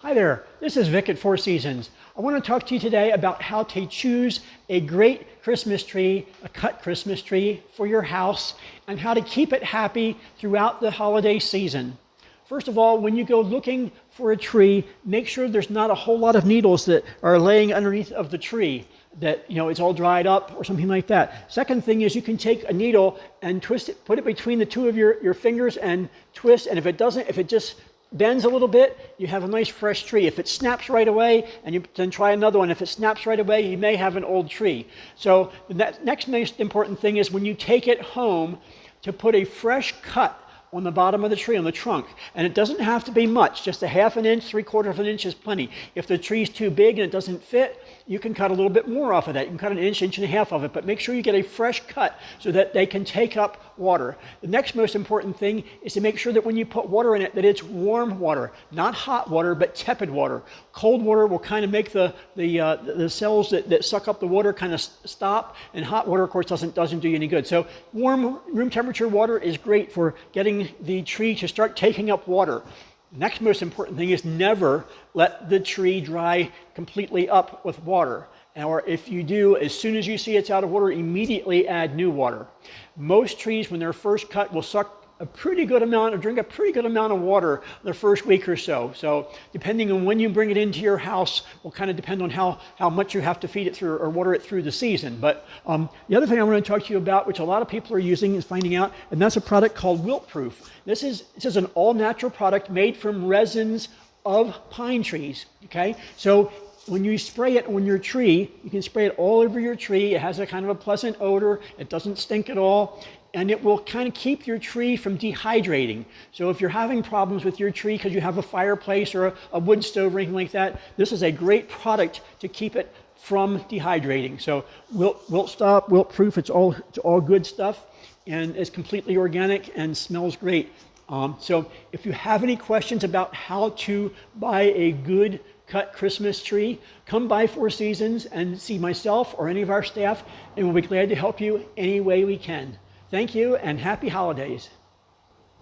Hi there, this is Vic at Four Seasons. I want to talk to you today about how to choose a great Christmas tree, a cut Christmas tree for your house, and how to keep it happy throughout the holiday season. First of all, when you go looking for a tree, make sure there's not a whole lot of needles that are laying underneath of the tree, that it's all dried up or something like that. Second thing is you can take a needle and twist it, put it between the two of your fingers and twist, and if it just bends a little bit, you have a nice fresh tree. If it snaps right away, and you then try another one, if it snaps right away, you may have an old tree. So the next most important thing is when you take it home to put a fresh cut on the bottom of the tree, on the trunk. And it doesn't have to be much, just a half an inch, 3/4 of an inch is plenty. If the tree's too big and it doesn't fit, you can cut a little bit more off of that. You can cut an inch, inch and a half of it, but make sure you get a fresh cut so that they can take up water. The next most important thing is to make sure that when you put water in it, that it's warm water, not hot water, but tepid water. Cold water will kind of make the cells that suck up the water kind of stop, and hot water, of course, doesn't do you any good. So warm room temperature water is great for getting the tree to start taking up water. The next most important thing is never let the tree dry completely up with water. Or if you do, as soon as you see it's out of water, immediately add new water. Most trees, when they're first cut, will drink a pretty good amount of water the first week or so. So depending on when you bring it into your house will kind of depend on how much you have to feed it through or water it through the season. But the other thing I want to talk to you about, which a lot of people are using and finding out, and that's a product called wilt-proof. This is an all-natural product made from resins of pine trees. Okay, so when you spray it on your tree, you can spray it all over your tree. It has a kind of a pleasant odor. It doesn't stink at all. And it will kind of keep your tree from dehydrating. So if you're having problems with your tree because you have a fireplace or a wood stove or anything like that, this is a great product to keep it from dehydrating. So Wilt-Stop, wilt-proof, it's all good stuff, and it's completely organic and smells great. So if you have any questions about how to buy a good cut Christmas tree, come by Four Seasons and see myself or any of our staff, and we'll be glad to help you any way we can. Thank you and happy holidays.